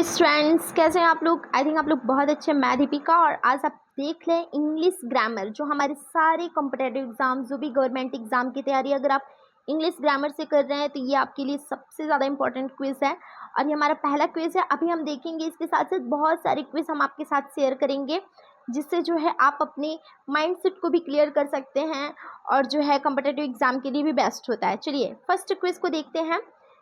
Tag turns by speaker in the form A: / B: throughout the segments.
A: Students, कैसे हैं आप लोग। आई थिंक आप लोग बहुत अच्छे। मैं दीपिका और आज आप देख लें इंग्लिश ग्रामर। जो हमारे सारे कॉम्पिटेटिव एग्जाम, जो भी गवर्नमेंट एग्जाम की तैयारी अगर आप इंग्लिश ग्रामर से कर रहे हैं तो ये आपके लिए सबसे ज़्यादा इंपॉर्टेंट क्विज है और ये हमारा पहला क्विज है। अभी हम देखेंगे, इसके साथ साथ बहुत सारे क्विज हम आपके साथ शेयर करेंगे जिससे जो है आप अपने माइंडसेट को भी क्लियर कर सकते हैं और जो है कॉम्पिटेटिव एग्जाम के लिए भी बेस्ट होता है। चलिए फर्स्ट क्विज को देखते हैं।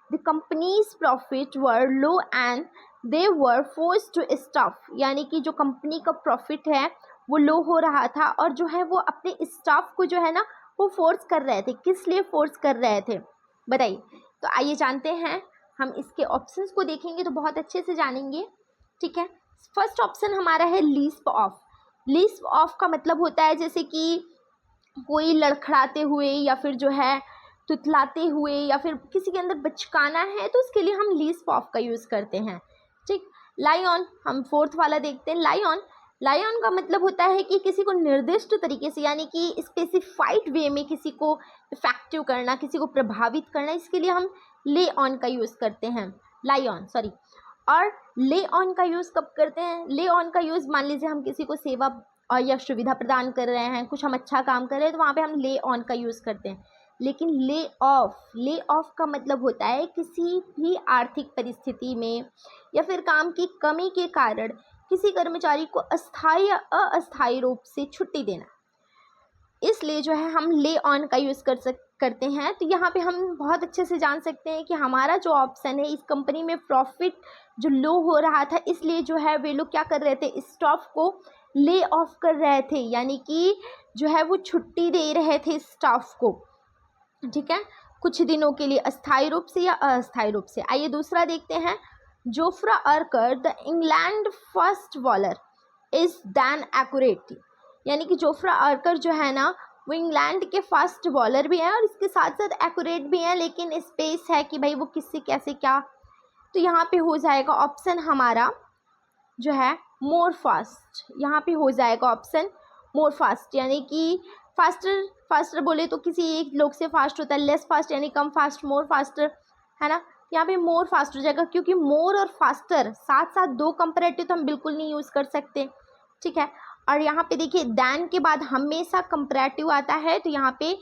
A: The companies profit were low and they were force to staff, यानी कि जो कंपनी का प्रॉफिट है वो लो हो रहा था और जो है वो अपने स्टाफ को जो है ना वो फोर्स कर रहे थे। किस लिए फोर्स कर रहे थे बताइए। तो आइए जानते हैं। हम इसके ऑप्शंस को देखेंगे तो बहुत अच्छे से जानेंगे। ठीक है, फर्स्ट ऑप्शन हमारा है लीस्प ऑफ। लीस्प ऑफ का मतलब होता है जैसे कि कोई लड़खड़ाते हुए या फिर जो है तुतलाते हुए या फिर किसी के अंदर बचकाना है तो उसके लिए हम लीस्प ऑफ का यूज़ करते हैं। ठीक, लायन, हम फोर्थ वाला देखते हैं। लायन, लायन का मतलब होता है कि किसी को निर्दिष्ट तरीके से यानी कि स्पेसिफाइड वे में किसी को इफेक्टिव करना, किसी को प्रभावित करना, इसके लिए हम ले ऑन का यूज़ करते हैं। Lion sorry. और ले ऑन का यूज़ कब करते हैं? ले ऑन का यूज़ मान लीजिए हम किसी को सेवा और या सुविधा प्रदान कर रहे हैं, कुछ हम अच्छा काम कर रहे हैं तो वहाँ पे हम ले ऑन का यूज़ करते हैं। लेकिन ले ऑफ का मतलब होता है किसी भी आर्थिक परिस्थिति में या फिर काम की कमी के कारण किसी कर्मचारी को अस्थायी या अस्थायी रूप से छुट्टी देना। इसलिए जो है हम ले ऑन का यूज़ करते हैं। तो यहाँ पे हम बहुत अच्छे से जान सकते हैं कि हमारा जो ऑप्शन है, इस कंपनी में प्रॉफिट जो लो हो रहा था इसलिए जो है वे लोग क्या कर रहे थे, स्टाफ को ले ऑफ कर रहे थे, यानी कि जो है वो छुट्टी दे रहे थे स्टाफ को। ठीक है, कुछ दिनों के लिए अस्थायी रूप से या अस्थायी रूप से। आइए दूसरा देखते हैं। Jofra Archer the England first bowler is than accurate, यानी कि जोफ्रा अर्कर जो है ना वो इंग्लैंड के फर्स्ट बॉलर भी हैं और इसके साथ साथ एक्यूरेट भी हैं, लेकिन स्पेस है कि भाई वो किससे कैसे क्या। तो यहाँ पे हो जाएगा ऑप्शन हमारा जो है मोर फास्ट। यहाँ पे हो जाएगा ऑप्शन मोर फास्ट, यानी कि फास्टर, फास्टर बोले तो किसी एक लोग से फास्ट होता है, लेस फास्ट यानी कम फास्ट, मोर फास्टर है ना। यहाँ पे मोर फास्ट हो जाएगा क्योंकि मोर और फास्टर साथ साथ दो कंपैरेटिव तो हम बिल्कुल नहीं यूज़ कर सकते। ठीक है, और यहाँ पे देखिए दैन के बाद हमेशा कंपैरेटिव आता है, तो यहाँ पे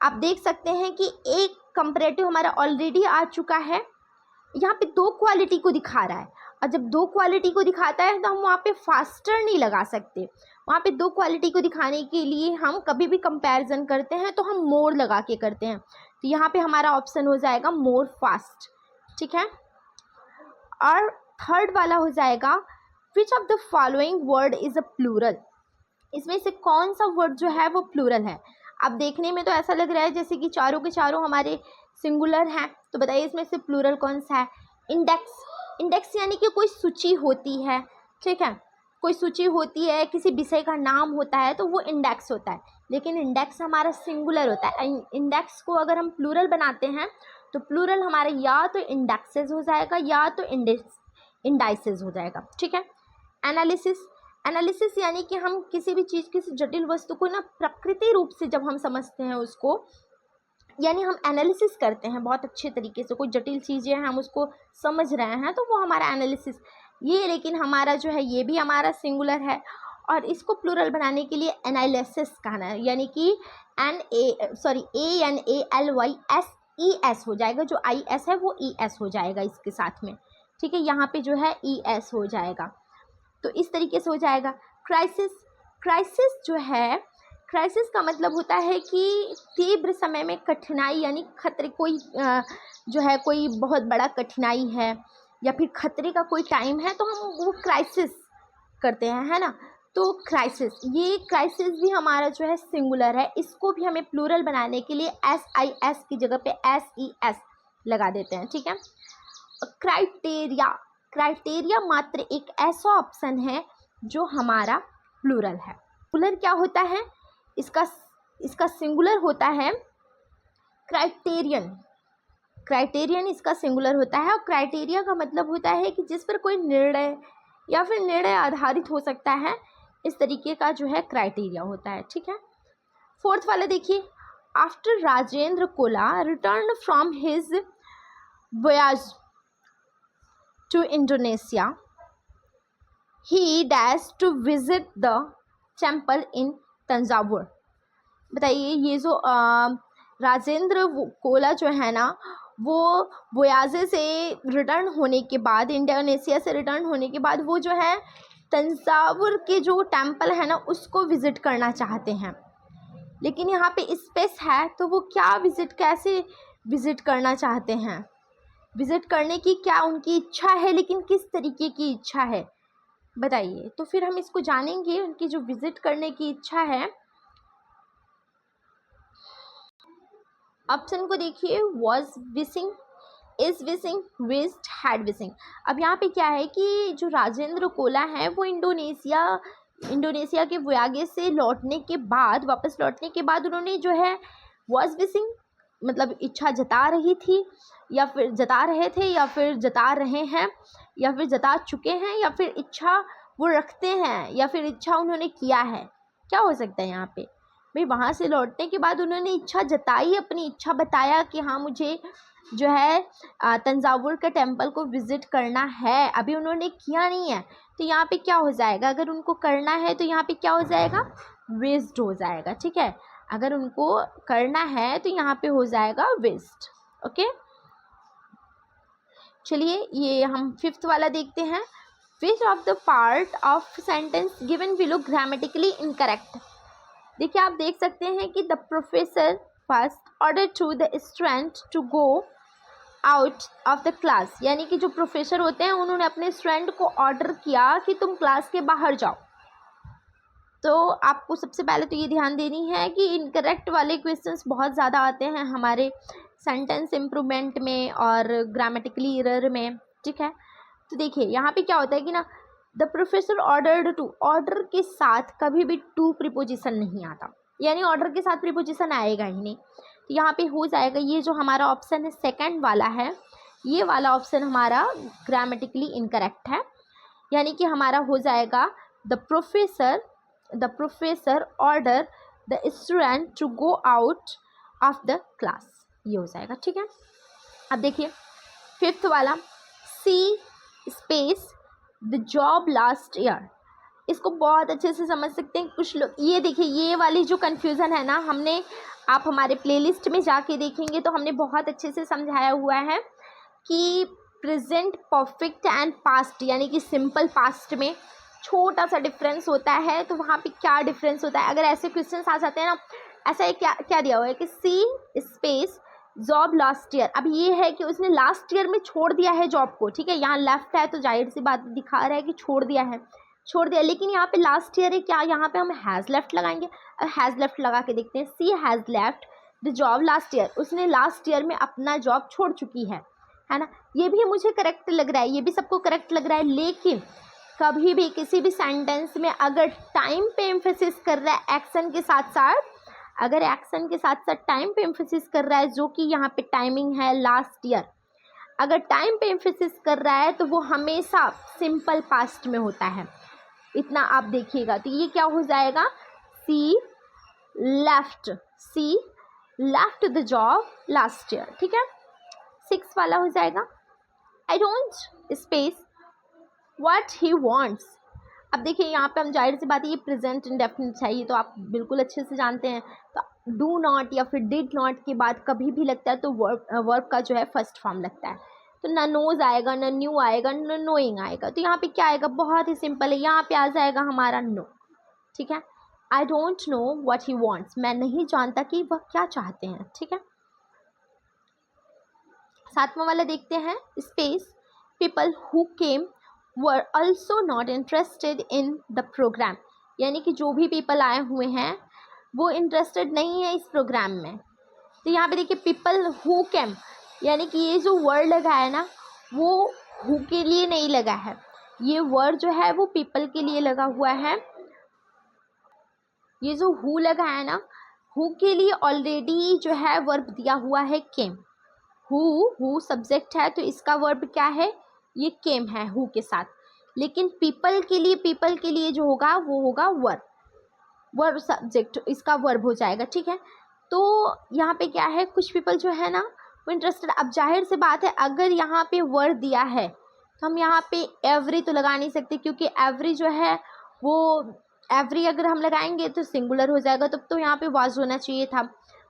A: आप देख सकते हैं कि एक कंपैरेटिव हमारा ऑलरेडी आ चुका है। यहाँ पे दो क्वालिटी को दिखा रहा है और जब दो क्वालिटी को दिखाता है तो हम वहाँ पे फास्टर नहीं लगा सकते। वहाँ पे दो क्वालिटी को दिखाने के लिए हम कभी भी कंपैरिजन करते हैं तो हम मोर लगा के करते हैं। तो यहाँ पे हमारा ऑप्शन हो जाएगा मोर फास्ट। ठीक है, और थर्ड वाला हो जाएगा which of the following word is a plural. इसमें से कौन सा वर्ड जो है वो प्लूरल है। अब देखने में तो ऐसा लग रहा है जैसे कि चारों के चारों हमारे सिंगुलर हैं, तो बताइए इसमें से प्लूरल कौन सा है। इंडेक्स, इंडेक्स यानी कि कोई सूची होती है। ठीक है, कोई सूची होती है, किसी विषय का नाम होता है तो वो इंडेक्स होता है, लेकिन इंडेक्स हमारा सिंगुलर होता है। इंडेक्स को अगर हम प्लूरल बनाते हैं तो प्लूरल हमारा या तो इंडेक्सेस हो जाएगा या तो इंडाइसेस हो जाएगा। ठीक है, एनालिसिस, एनालिसिस यानी कि हम किसी भी चीज़, किसी जटिल वस्तु को ना प्रकृति रूप से जब हम समझते हैं उसको, यानी हम एनालिसिस करते हैं बहुत अच्छे तरीके से, कोई जटिल चीज़ें हैं हम उसको समझ रहे हैं तो वो हमारा एनालिसिस ये। लेकिन हमारा जो है ये भी हमारा सिंगुलर है और इसको प्लूरल बनाने के लिए एनालिसिस कहना है, यानी कि ANALYSES हो जाएगा। जो IS है वो ES हो जाएगा इसके साथ में। ठीक है, यहाँ पे जो है ES हो जाएगा, तो इस तरीके से हो जाएगा। क्राइसिस, क्राइसिस जो है, क्राइसिस का मतलब होता है कि तीव्र समय में कठिनाई, यानी खतरे, कोई जो है कोई बहुत बड़ा कठिनाई है या फिर खतरे का कोई टाइम है तो हम वो क्राइसिस करते हैं, है ना। तो क्राइसिस, ये क्राइसिस भी हमारा जो है सिंगुलर है, इसको भी हमें प्लूरल बनाने के लिए SIS की जगह पे SES लगा देते हैं। ठीक है, क्राइटेरिया, क्राइटेरिया मात्र एक ऐसा ऑप्शन है जो हमारा प्लूरल है। प्लूरल क्या होता है, इसका सिंगुलर होता है क्राइटेरियन, क्राइटेरियन इसका सिंगुलर होता है। और क्राइटेरिया का मतलब होता है कि जिस पर कोई निर्णय या फिर निर्णय आधारित हो सकता है, इस तरीके का जो है क्राइटेरिया होता है। ठीक है, फोर्थ वाला देखिए। After Rajendra Cola return from his voyage, to Indonesia, he dash to visit the temple in Thanjavur. बताइए ये जो राजेंद्र कोला जो है ना, वो बोयाजे से रिटर्न होने के बाद, इंडोनेशिया से रिटर्न होने के बाद वो जो है तंजावुर के जो टेम्पल है ना उसको विज़िट करना चाहते हैं। लेकिन यहाँ पे स्पेस है तो वो क्या कैसे विज़िट करना चाहते हैं, विज़िट करने की क्या उनकी इच्छा है, लेकिन किस तरीके की इच्छा है बताइए। तो फिर हम इसको जानेंगे, उनकी जो विज़िट करने की इच्छा है। ऑप्शन को देखिए, was wishing, is wishing, wished, had wishing. अब यहाँ पे क्या है कि जो राजेंद्र कोला है वो इंडोनेशिया के वोयागे से लौटने के बाद, वापस लौटने के बाद उन्होंने जो है वॉज विशिंग मतलब इच्छा जता रही थी, या फिर जता रहे थे, या फिर जता रहे हैं, या फिर जता चुके हैं, या फिर इच्छा वो रखते हैं, या फिर इच्छा उन्होंने किया है। क्या हो सकता है यहाँ पे भाई? वहाँ से लौटने के बाद उन्होंने इच्छा जताई, अपनी इच्छा बताया कि हाँ मुझे जो है तंजावुर के टेम्पल को विज़िट करना है। अभी उन्होंने किया नहीं है तो यहाँ पे क्या हो जाएगा, अगर उनको करना है तो यहाँ पे क्या हो जाएगा, विश्ड हो जाएगा। ठीक है, अगर उनको करना है तो यहाँ पे हो जाएगा विश्ड। ओके, चलिए ये हम फिफ्थ वाला देखते हैं। Which of the part of sentence given below grammatically incorrect. देखिए आप देख सकते हैं कि the professor first order to the student to go out of the class, यानी कि जो प्रोफेसर होते हैं उन्होंने अपने स्टूडेंट को ऑर्डर किया कि तुम क्लास के बाहर जाओ। तो आपको सबसे पहले तो ये ध्यान देनी है कि इनकरेक्ट वाले क्वेश्चंस बहुत ज़्यादा आते हैं हमारे सेंटेंस इम्प्रूवमेंट में और ग्रामेटिकली एरर में। ठीक है, तो देखिए यहाँ पे क्या होता है कि ना, the professor ordered to, order के साथ कभी भी टू प्रीपोजिशन नहीं आता, यानी ऑर्डर के साथ प्रीपोजिशन आएगा ही नहीं। तो यहाँ पे हो जाएगा, ये जो हमारा ऑप्शन है सेकंड वाला है, ये वाला ऑप्शन हमारा ग्रामेटिकली इनकरेक्ट है। यानी कि हमारा हो जाएगा the professor order the student to go out of the class, ये हो जाएगा। ठीक है, अब देखिए फिफ्थ वाला, she space the job last year. इसको बहुत अच्छे से समझ सकते हैं कुछ लोग। ये देखिए ये वाली जो कन्फ्यूज़न है ना, हमने, आप हमारे प्लेलिस्ट में जाके देखेंगे तो हमने बहुत अच्छे से समझाया हुआ है कि प्रेजेंट परफेक्ट एंड पास्ट, यानी कि सिंपल पास्ट में छोटा सा डिफरेंस होता है। तो वहाँ पे क्या डिफरेंस होता है, अगर ऐसे क्वेश्चन आ जाते हैं ना, ऐसा है क्या दिया हुआ है कि सी स्पेस जॉब लास्ट ईयर। अब ये है कि उसने लास्ट ईयर में छोड़ दिया है जॉब को। ठीक है, यहाँ लेफ्ट है तो जाहिर सी बात दिखा रहा है कि छोड़ दिया, लेकिन यहाँ पे लास्ट ईयर है, क्या यहाँ पे हम हैज़ लेफ्ट लगाएंगे। हैज़ लेफ्ट लगा के देखते हैं, she has left the job last year, उसने लास्ट ईयर में अपना जॉब छोड़ चुकी है ना। ये भी मुझे करेक्ट लग रहा है, ये भी सबको करेक्ट लग रहा है। लेकिन कभी भी किसी भी सेंटेंस में अगर टाइम पे एम्फेसिस कर रहा है एक्शन के साथ साथ, अगर एक्शन के साथ साथ टाइम पे एम्फेसिस कर रहा है, जो कि यहाँ पे टाइमिंग है लास्ट ईयर, अगर टाइम पे एम्फेसिस कर रहा है तो वो हमेशा सिंपल पास्ट में होता है। इतना आप देखिएगा, तो ये क्या हो जाएगा, she left the job last year. ठीक है, सिक्स वाला हो जाएगा, I don't space what he wants. अब देखिए यहाँ पे हम जाहिर सी बात है, ये प्रेजेंट इंडेफिनिट है, ये तो आप बिल्कुल अच्छे से जानते हैं। तो डू नॉट या फिर डिड नॉट के बाद कभी भी लगता है तो वर्ब का जो है फर्स्ट फॉर्म लगता है। तो ना नोज आएगा, ना न्यू आएगा, ना नोइंग आएगा। तो यहाँ पे क्या आएगा, बहुत ही सिंपल है, यहाँ पे आ जाएगा हमारा नो। ठीक है, I don't know what he wants, मैं नहीं जानता कि वह क्या चाहते हैं। ठीक है, सातवां वाला देखते हैं, space people who came were also not interested in the program, यानी कि जो भी पीपल आए हुए हैं वो इंटरेस्टेड नहीं है इस प्रोग्राम में। तो यहाँ पे देखिए पीपल हु केम, यानी कि ये जो वर्ड लगा है ना, वो हु के लिए नहीं लगा है, ये वर्ड जो है वो पीपल के लिए लगा हुआ है। ये जो हु लगा है ना, हु के लिए ऑलरेडी जो है वर्ब दिया हुआ है केम। हु सब्जेक्ट है तो इसका वर्ब क्या है, ये केम है हु के साथ। लेकिन पीपल के लिए जो होगा वो होगा वर्ब सब्जेक्ट, इसका वर्ब हो जाएगा। ठीक है, तो यहाँ पे क्या है, कुछ पीपल जो है ना वो इंटरेस्टेड। अब जाहिर सी बात है, अगर यहाँ पे वर्ड दिया है तो हम यहाँ पे एवरी तो लगा नहीं सकते, क्योंकि एवरी जो है वो एवरी अगर हम लगाएंगे तो सिंगुलर हो जाएगा, तब तो यहाँ पे वाज होना चाहिए था।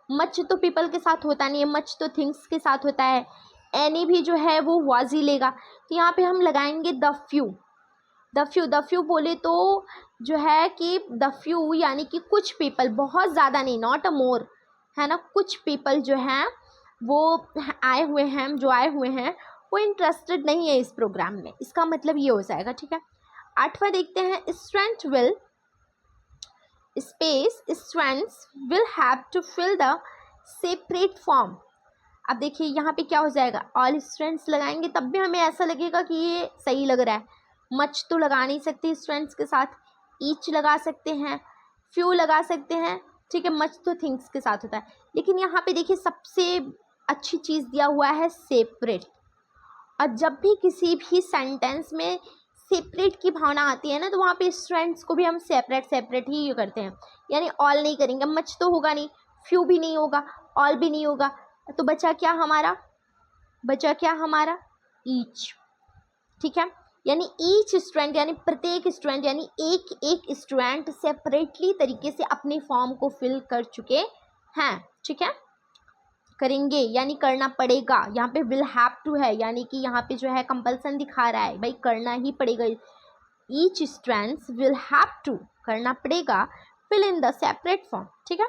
A: मच तो पीपल के साथ होता नहीं है, मच तो थिंग्स के साथ होता है। एनी भी जो है वो वाज ही लेगा, तो यहाँ पे हम लगाएंगे द फ्यू। द फ्यू बोले तो जो है कि द फ्यू यानी कि कुछ पीपल, बहुत ज़्यादा नहीं, नॉट अ मोर, है ना। कुछ पीपल जो हैं वो आए हुए हैं, जो आए हुए हैं वो इंटरेस्टेड नहीं है इस प्रोग्राम में, इसका मतलब ये हो जाएगा, ठीक है। 8वां देखते हैं, student will space students will have to fill the separate form. अब देखिए यहाँ पे क्या हो जाएगा, ऑल स्टूडेंट्स लगाएंगे तब भी हमें ऐसा लगेगा कि ये सही लग रहा है। मच तो लगा नहीं सकते स्टूडेंट्स के साथ, ईच लगा सकते हैं, फ्यू लगा सकते हैं, ठीक है। मच तो थिंग्स के साथ होता है, लेकिन यहाँ पे देखिए सबसे अच्छी चीज़ दिया हुआ है सेपरेट। और जब भी किसी भी सेंटेंस में सेपरेट की भावना आती है ना, तो वहाँ पे स्टूडेंट्स को भी हम सेपरेट ही करते हैं, यानी ऑल नहीं करेंगे। मच तो होगा नहीं, फ्यू भी नहीं होगा, ऑल भी नहीं होगा, तो बचा क्या हमारा ईच, ठीक है। यानी ईच स्टूडेंट यानी प्रत्येक स्टूडेंट, यानी एक एक स्टूडेंट सेपरेटली तरीके से अपने फॉर्म को फिल कर चुके हैं, ठीक है। करेंगे यानी करना पड़ेगा, यहाँ पे विल हैव टू है, यानी कि यहाँ पे जो है कंपल्सन दिखा रहा है, भाई करना ही पड़ेगा। Each students will have to, करना पड़ेगा, fill in the separate form, ठीक है।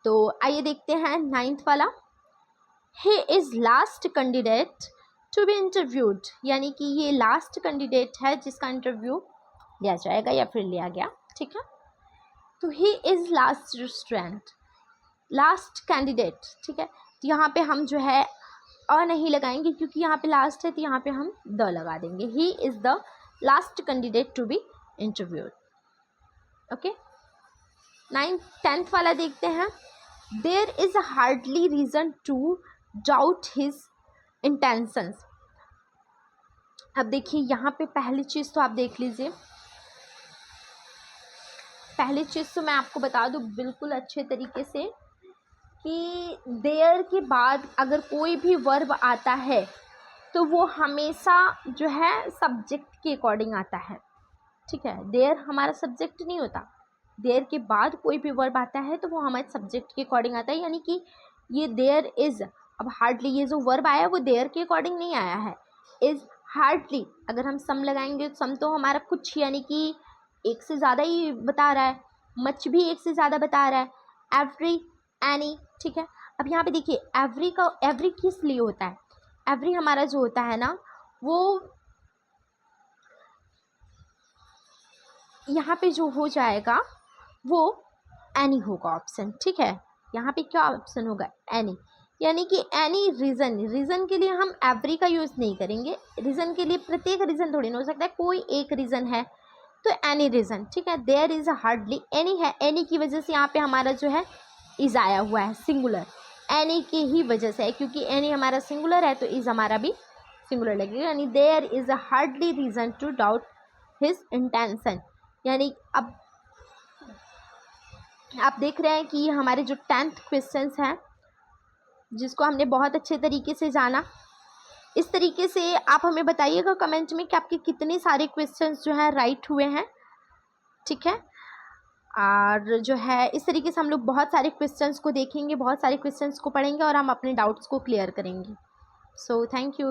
A: तो आइए देखते हैं 9th वाला, he is last candidate to be interviewed, यानी कि ये लास्ट कैंडिडेट है जिसका इंटरव्यू लिया जाएगा या फिर लिया गया, ठीक है। तो ही is last student, last candidate, ठीक है। तो यहाँ पे हम जो है अ नहीं लगाएंगे, क्योंकि यहाँ पे लास्ट है, तो यहाँ पे हम द लगा देंगे। He is the last candidate to be interviewed, okay. 10th वाला देखते हैं, there is hardly reason to doubt his intentions. अब देखिए यहाँ पे पहली चीज़ तो आप देख लीजिए, पहली चीज़ तो मैं आपको बता दूँ बिल्कुल अच्छे तरीके से कि देयर के बाद अगर कोई भी वर्ब आता है तो वो हमेशा जो है सब्जेक्ट के अकॉर्डिंग आता है, ठीक है। देयर हमारा सब्जेक्ट नहीं होता, देयर के बाद कोई भी वर्ब आता है तो वो हमारे सब्जेक्ट के अकॉर्डिंग आता है, यानी कि ये देयर इज़, अब हार्डली ये जो वर्ब आया वो देयर के अकॉर्डिंग नहीं आया है, इज़ हार्डली। अगर हम सम लगाएंगे तो सम तो हमारा कुछ यानी कि एक से ज़्यादा ही बता रहा है, मच भी एक से ज़्यादा बता रहा है, एवरी, एनी, ठीक है। अब यहाँ पे देखिए एवरी का, एवरी किस लिए होता है, एवरी हमारा जो होता है ना वो यहाँ पे जो हो जाएगा वो एनी होगा ऑप्शन, ठीक है। यहाँ पे क्या ऑप्शन होगा, एनी, यानी कि एनी रीज़न, रीज़न के लिए हम एवरी का यूज़ नहीं करेंगे, रीज़न के लिए प्रत्येक रीज़न थोड़ी ना हो सकता है, कोई एक रीज़न है तो एनी रीज़न, ठीक है। देयर इज़ हार्डली, एनी है, एनी की वजह से यहाँ पे हमारा जो है इज़ आया हुआ है, सिंगुलर, एनी की ही वजह से है, क्योंकि एनी हमारा सिंगुलर है तो इज़ हमारा भी सिंगुलर लगेगा, यानी there is hardly reason to doubt his intention. यानी अब आप देख रहे हैं कि ये हमारे जो 10th क्वेश्चंस हैं जिसको हमने बहुत अच्छे तरीके से जाना, इस तरीके से आप हमें बताइएगा कमेंट में कि आपके कितने सारे क्वेश्चंस जो हैं राइट हुए हैं, ठीक है। और जो है इस तरीके से हम लोग बहुत सारे क्वेश्चंस को देखेंगे, बहुत सारे क्वेश्चंस को पढ़ेंगे और हम अपने डाउट्स को क्लियर करेंगे। So thank you.